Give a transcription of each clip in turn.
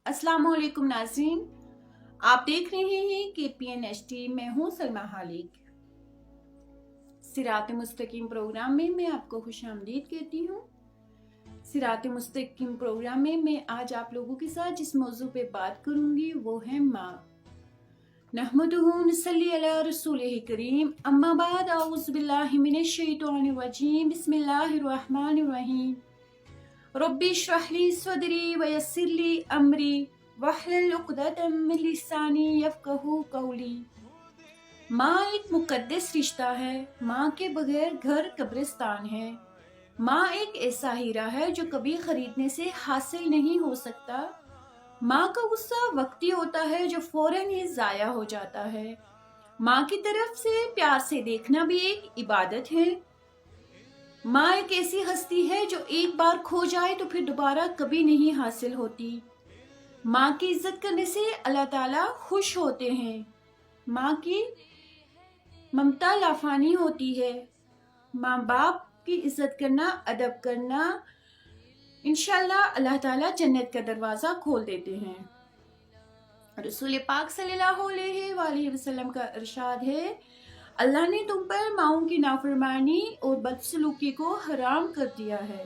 अस्सलाम वालेकुम नाज़रीन, आप देख रहे हैं KPN HD। मैं हूँ सलमा हालिक। सिरात मुस्तकीम प्रोग्राम में मैं आपको खुशामदीद कहती हूँ। सिरात मुस्तकीम प्रोग्राम में मैं आज आप लोगों के साथ जिस मौजू पे बात करूँगी वो है माँ। नहमदुहु व नसल्ली अला रसूलिही करीम, अम्मा बाद, औज़ु बिल्लाहि मिनश शैतानिर रजीम, बिस्मिल्लाहिर रहमानिर रहीम। रब्बि इश्रह ली सदरी व यस्सिर ली अमरी वहलुल उक़दतम मिन लिसानी यफ़क़हू क़ौली। माँ एक मुक़द्दस रिश्ता है। माँ के बगैर घर कब्रिस्तान है। माँ एक ऐसा हीरा है जो कभी खरीदने से हासिल नहीं हो सकता। माँ का गुस्सा वक्ती होता है जो फौरन ही ज़ाया हो जाता है। माँ की तरफ से प्यार से देखना भी एक इबादत है। माँ एक ऐसी हस्ती है जो एक बार खो जाए तो फिर दोबारा कभी नहीं हासिल होती। माँ की इज्जत करने से अल्लाह ताला खुश होते हैं। माँ की ममता लाफानी होती है। माँ बाप की इज्जत करना, अदब करना, इंशाल्लाह अल्लाह ताला जन्नत का दरवाज़ा खोल देते हैं। रसूल पाक सल्लल्लाहु अलैहि वसल्लम का इरशाद है, अल्लाह ने तुम पर माओं की नाफरमानी और बदसलूकी को हराम कर दिया है।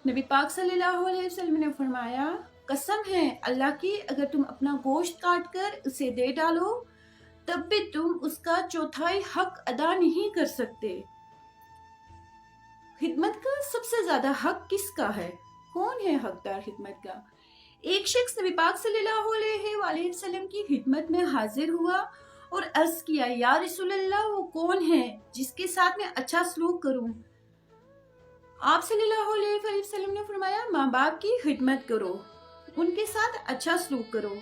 नबी पाक सल्लल्लाहु अलैहि वसल्लम ने फरमाया, कसम है अल्लाह की, अगर तुम अपना गोश्त काट कर उसे दे डालो तब भी तुम उसका चौथाई हक अदा नहीं कर सकते। खिदमत का सबसे ज्यादा हक किसका है? कौन है हकदार खिदमत का? एक शख्स नबी पाक सल्लल्लाहु अलैहि वसल्लम की खिदमत में हाजिर हुआ और अर्ज किया, या रसूल अल्लाह, वो कौन है जिसके साथ मैं अच्छा सलूक करूं? आप सल्लल्लाहु अलैहि वसल्लम ने फरमाया, माँ बाप की खिदमत करो, उनके साथ अच्छा सलूक करो।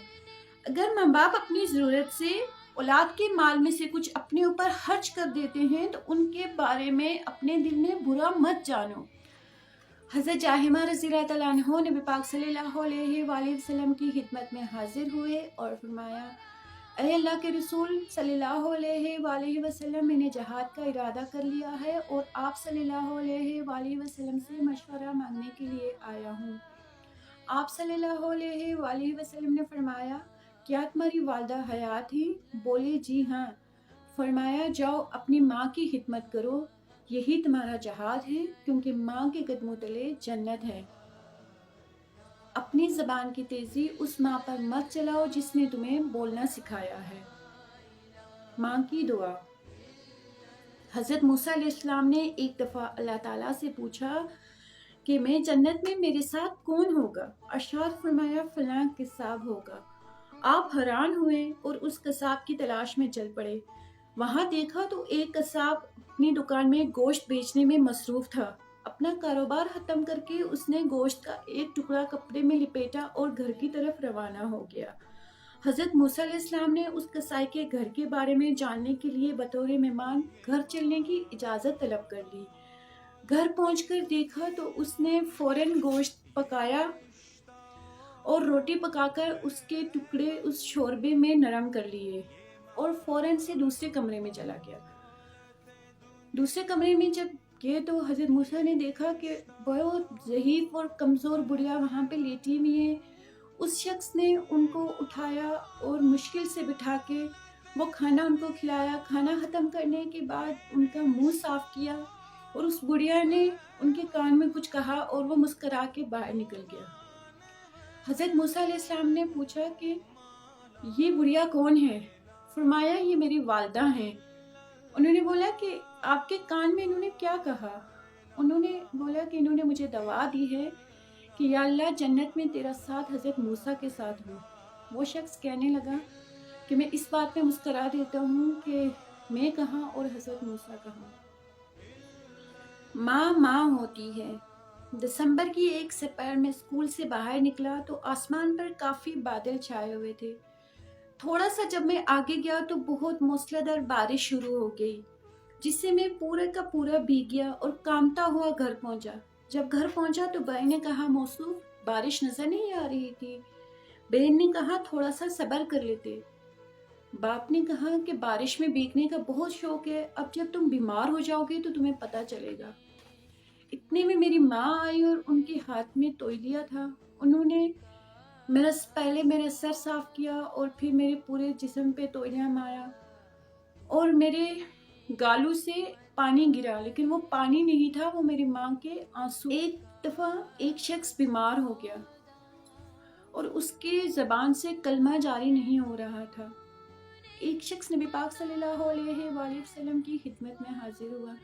अगर माँ बाप अपनी ज़रूरत से औलाद के माल में से कुछ अपने ऊपर खर्च कर देते हैं तो उनके बारे में अपने दिल में बुरा मत जानो। हज़रत जाहिमा रज़ियल्लाहु तआला अन्हा नबी पाक सल्लल्लाहु अलैहि वसल्लम की खिदमत में हाजिर हुए और फरमाया, अरे अल्लाह के रसूल सल्लल्लाहु अलैहि वसल्लम, मैंने जहाद का इरादा कर लिया है और आप सल्लल्लाहु अलैहि वसल्लम से मशवरा मांगने के लिए आया हूँ। आप सल्लल्लाहु अलैहि वसल्लम ने फरमाया, क्या तुम्हारी वालदा हयात हैं? बोले, जी हाँ। फरमाया, जाओ अपनी माँ की खिदमत करो, यही तुम्हारा जहाद है, क्योंकि माँ के कदमों तले जन्नत है। अपनी ज़बान की तेज़ी उस माँ पर मत चलाओ जिसने तुम्हें बोलना सिखाया है। माँ की दुआ। हज़रत मूसा अलैहिस्सलाम ने एक दफ़ा अल्लाह ताला से पूछा कि मैं जन्नत में मेरे साथ कौन होगा? अरशाद फरमाया, फलां किसाब होगा। आप हैरान हुए और उस कसाब की तलाश में चल पड़े। वहां देखा तो एक कसाब अपनी दुकान में गोश्त बेचने में मसरूफ था। अपना कारोबार खत्म करके उसने गोश्त का एक टुकड़ा कपड़े में लिपेटा और घर की तरफ रवाना हो गया। हज़रत मूसा अलैहिस्सलाम ने उस कसाई के घर के बारे में जानने के लिए बतौर मेहमान घर चलने की इजाज़त तलब कर ली। घर पहुंचकर देखा तो उसने फौरन गोश्त पकाया और रोटी पकाकर उसके टुकड़े उस शोरबे में नरम कर लिए और फौरन से दूसरे कमरे में चला गया। दूसरे कमरे में जब गए तो हज़रत मूसा ने देखा कि बहुत ज़ईफ और कमज़ोर बुढ़िया वहाँ पे लेटी हुई है। उस शख्स ने उनको उठाया और मुश्किल से बिठा के वो खाना उनको खिलाया। खाना ख़त्म करने के बाद उनका मुंह साफ़ किया और उस बुढ़िया ने उनके कान में कुछ कहा और वो मुस्करा के बाहर निकल गया। हज़रत मूसा अलैहिस्सलाम ने पूछा कि ये बुढ़िया कौन है? फरमाया, ये मेरी वालदा हैं। उन्होंने बोला कि आपके कान में इन्होंने क्या कहा? उन्होंने बोला कि इन्होंने मुझे दवा दी है कि या अल्लाह, जन्नत में तेरा साथ हज़रत मूसा के साथ हो। वो शख्स कहने लगा कि मैं इस बात पे मुस्करा देता हूँ कि मैं कहाँ और हज़रत मूसा कहाँ। माँ माँ होती है। दिसंबर की एक दोपहर में स्कूल से बाहर निकला तो आसमान पर काफ़ी बादल छाए हुए थे। थोड़ा सा जब मैं आगे गया तो बहुत मूसलाधार बारिश शुरू हो गई, जिससे मैं पूरे का पूरा भीग गया और कांपता हुआ घर पहुंचा। जब घर पहुंचा तो भाई ने कहा, मौसूफ, बारिश नजर नहीं आ रही थी? बहन ने कहा, थोड़ा सा सब्र कर लेते। बाप ने कहा कि बारिश में भीगने का बहुत शौक है, अब जब तुम बीमार हो जाओगे तो तुम्हें पता चलेगा। इतने में मेरी माँ आई और उनके हाथ में तौलिया था। उन्होंने पहले मेरा सर साफ किया और फिर मेरे पूरे जिस्म पे तौलिया मारा और मेरे गालों से पानी गिरा, लेकिन वो पानी नहीं था, वो मेरी माँ के आंसू। एक दफ़ा एक शख्स बीमार हो गया और उसके ज़बान से कलमा जारी नहीं हो रहा था। एक शख्स नबी पाक सल्लल्लाहु अलैहि वसल्लम की खिदमत में हाजिर हुआ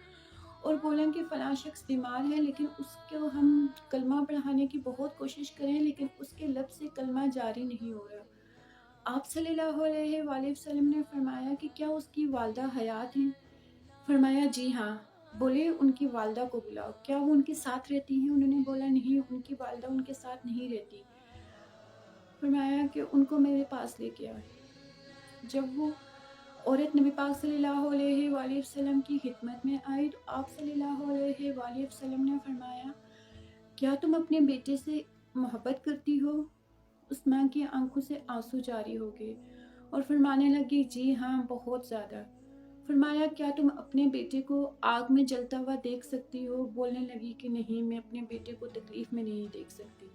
और बोला कि फ़लाँ शख्स बीमार है, लेकिन उसको हम कलमा पढ़ाने की बहुत कोशिश करें, लेकिन उसके लब से कलमा जारी नहीं हो रहा। आप सल्लल्लाहु अलैहि वसल्लम ने फरमाया कि क्या उसकी वालदा हयात हैं? फरमाया जी हाँ। बोले उनकी वालदा को बुलाओ, क्या वो उनके साथ रहती हैं? उन्होंने बोला नहीं, उनकी वालदा उनके साथ नहीं रहती। फरमाया कि उनको मेरे पास लेके आए। जब वो औरत नबी पाक सल्लल्लाहु अलैहि वसल्लम की खिदमत में आई तो आप सल्लल्लाहु अलैहि वसल्लम ने फरमाया, क्या तुम अपने बेटे से मोहब्बत करती हो? उस माँ की आंखों से आंसू जारी हो गए और फरमाने लगी जी हाँ, बहुत ज़्यादा। फरमाया क्या तुम अपने बेटे को आग में जलता हुआ देख सकती हो? बोलने लगी कि नहीं, मैं अपने बेटे को तकलीफ़ में नहीं देख सकती।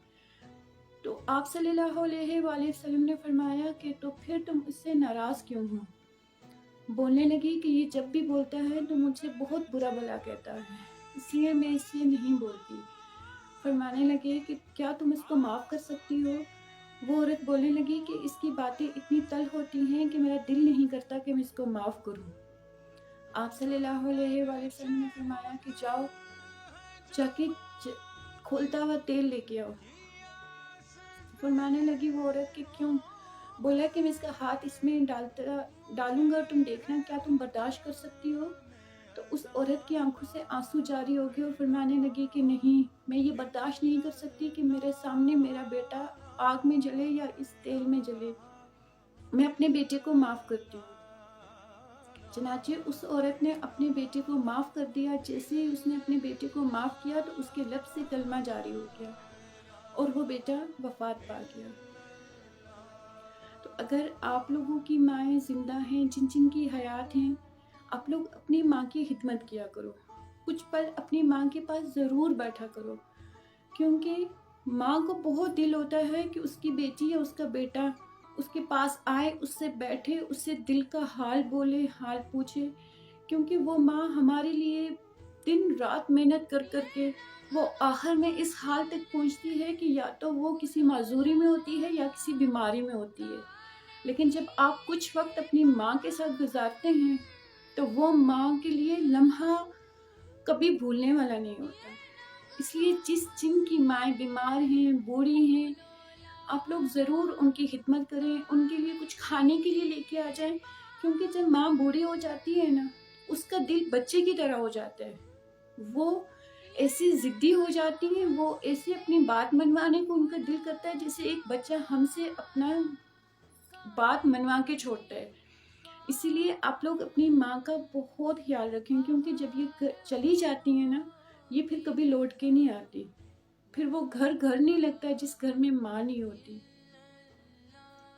तो आप सल्लल्लाहु अलैहि वसल्लम ने फरमाया कि तो फिर तुम उससे नाराज़ क्यों हो? बोलने लगी कि ये जब भी बोलता है तो मुझसे बहुत बुरा भला कहता है, इसलिए मैं इससे नहीं बोलती। फरमाने लगे कि क्या तुम इसको माफ़ कर सकती हो? वो औरत बोलने लगी कि इसकी बातें इतनी तल्ख़ होती हैं कि मेरा दिल नहीं करता कि मैं इसको माफ़ करूं। आप सल्लल्लाहु अलैहि वसल्लम ने फरमाया कि जाओ जाके खोलता हुआ तेल लेके आओ। फरमाने लगी वो औरत कि क्यों? बोला कि मैं इसका हाथ इसमें डालूंगा, तुम देखना क्या तुम बर्दाश्त कर सकती हो? तो उस औरत की आंखों से आंसू जारी हो गए और फरमाने लगी कि नहीं, मैं ये बर्दाश्त नहीं कर सकती कि मेरे सामने मेरा बेटा आग में जले या इस तेल में जले। मैं अपने बेटे को माफ़ करती हूँ। चनाचे उस औरत ने अपने बेटे को माफ़ कर दिया। जैसे ही उसने अपने बेटे को माफ़ किया तो उसके लब से कलमा जारी हो गया और वो बेटा वफ़ात पा गया। तो अगर आप लोगों की माएँ ज़िंदा हैं, जिन जिन की हयात हैं, आप लोग अपनी माँ की खिदमत किया करो। कुछ पल अपनी माँ के पास ज़रूर बैठा करो, क्योंकि माँ को बहुत दिल होता है कि उसकी बेटी या उसका बेटा उसके पास आए, उससे बैठे, उससे दिल का हाल बोले, हाल पूछे, क्योंकि वो माँ हमारे लिए दिन रात मेहनत कर कर के वो आखिर में इस हाल तक पहुँचती है कि या तो वो किसी माजूरी में होती है या किसी बीमारी में होती है। लेकिन जब आप कुछ वक्त अपनी माँ के साथ गुजारते हैं तो वो माँ के लिए लम्हा कभी भूलने वाला नहीं होता। इसलिए जिनकी माएँ बीमार हैं, बूढ़ी हैं, आप लोग ज़रूर उनकी खिदमत करें, उनके लिए कुछ खाने के लिए लेके आ जाएं, क्योंकि जब माँ बूढ़ी हो जाती है ना, उसका दिल बच्चे की तरह हो जाता है। वो ऐसी ज़िद्दी हो जाती है, वो ऐसे अपनी बात मनवाने को उनका दिल करता है जैसे एक बच्चा हमसे अपना बात मनवा के छोड़ता है। इसीलिए आप लोग अपनी माँ का बहुत ख्याल रखें, क्योंकि जब ये चली जाती हैं ना, ये फिर कभी लौट के नहीं आती। फिर वो घर नहीं लगता जिस घर में माँ नहीं होती।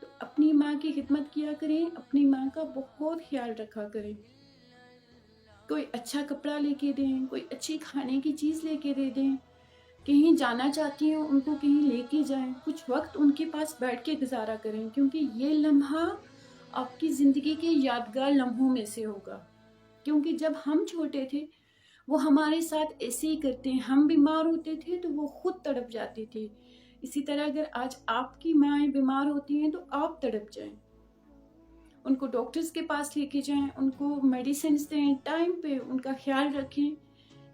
तो अपनी माँ की खिदमत किया करें, अपनी माँ का बहुत ख्याल रखा करें। कोई अच्छा कपड़ा लेके दें, कोई अच्छी खाने की चीज़ लेके दे दें, कहीं जाना चाहती हो उनको कहीं लेके जाएं, कुछ वक्त उनके पास बैठ के गुजारा करें, क्योंकि ये लम्हा आपकी ज़िंदगी के यादगार लम्हों में से होगा। क्योंकि जब हम छोटे थे वो हमारे साथ ऐसे ही करते हैं, हम बीमार होते थे तो वो खुद तड़प जाते थे। इसी तरह अगर आज आपकी माएँ बीमार होती हैं तो आप तड़प जाएं, उनको डॉक्टर्स के पास लेके जाएं, उनको मेडिसिन दें, टाइम पे उनका ख्याल रखें,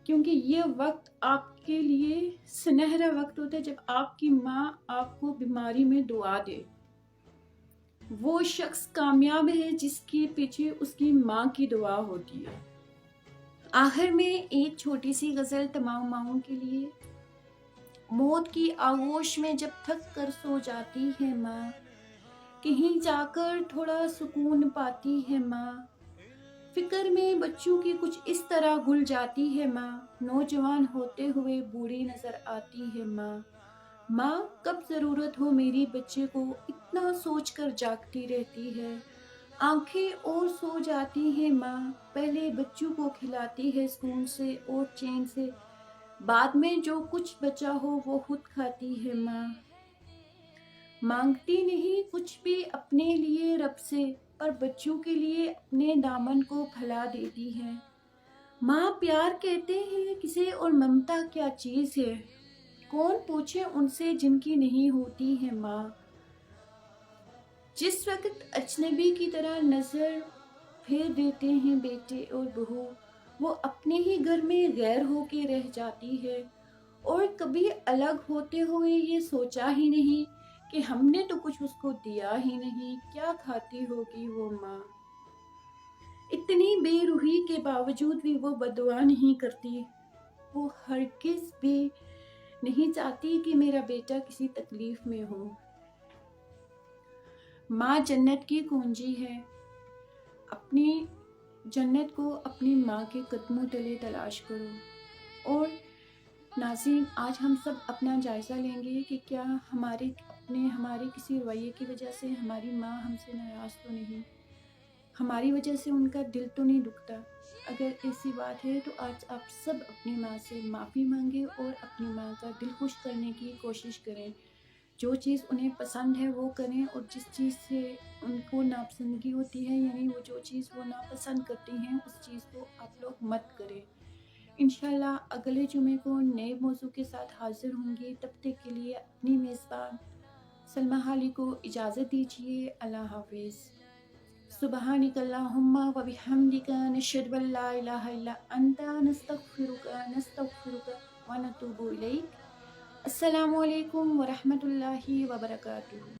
क्योंकि ये वक्त आपके लिए सुनहरा वक्त होता है जब आपकी माँ आपको बीमारी में दुआ दे। वो शख्स कामयाब है जिसके पीछे उसकी माँ की दुआ होती है। आखिर में एक छोटी सी गज़ल तमाम माँओं के लिए। मौत की आगोश में जब थक कर सो जाती है माँ, कहीं जाकर थोड़ा सुकून पाती है माँ। फिक्र में बच्चों की कुछ इस तरह घुल जाती है माँ, नौजवान होते हुए बूढ़ी नजर आती है माँ। माँ कब ज़रूरत हो मेरी बच्चे को इतना सोच कर जागती रहती है। आंखें और सो जाती है माँ, पहले बच्चों को खिलाती है सुकून से और चैन से, बाद में जो कुछ बचा हो वो खुद खाती है माँ। مانگتی نہیں کچھ بھی اپنے لیے رب سے، پر بچوں کے لیے اپنے دامن کو پھیلا دیتی ہے۔ ماں پیار کہتے ہیں کسے اور ممتا کیا چیز ہے، کون پوچھے ان سے جن کی نہیں ہوتی ہے ماں۔ جس وقت اجنبی کی طرح نظر پھیر دیتے ہیں بیٹے اور بہو، وہ اپنے ہی گھر میں غیر ہو کے رہ جاتی ہے، اور کبھی الگ ہوتے ہوئے یہ سوچا ہی نہیں کہ ہم نے تو کچھ اس کو دیا ہی نہیں، کیا کھاتی ہوگی وہ ماں۔ اتنی بے روحی کے باوجود بھی وہ بددعا نہیں کرتی، وہ ہرگز بھی نہیں چاہتی کہ میرا بیٹا کسی تکلیف میں ہو۔ ماں جنت کی کنجی ہے، اپنی جنت کو اپنی ماں کے قدموں تلے تلاش کرو۔ اور ناظرین، آج ہم سب اپنا جائزہ لیں گے کہ کیا ہمارے کسی رویے کی وجہ سے ہماری ماں ہم سے ناراض تو نہیں، ہماری وجہ سے ان کا دل تو نہیں دکھتا۔ اگر ایسی بات ہے تو آج آپ سب اپنی ماں سے معافی مانگیں اور اپنی ماں کا دل خوش کرنے کی کوشش کریں۔ جو چیز انہیں پسند ہے وہ کریں، اور جس چیز سے ان کو ناپسندگی ہوتی ہے، یعنی وہ جو چیز وہ ناپسند کرتی ہیں، اس چیز کو آپ لوگ مت کریں۔ انشاءاللہ اگلے جمعے کو نئے موضوع کے ساتھ حاضر ہوں گی۔ تب تک کے لیے اپنی میزبان سلمیٰ حالی کو اجازت دیجیے۔ اللہ حافظ۔ سبحانک اللہم و بحمدک، نشہد ان لا الہ الا انت، نستغفرک و نتوب الیک۔ السلام علیکم ورحمۃ اللہ وبرکاتہ۔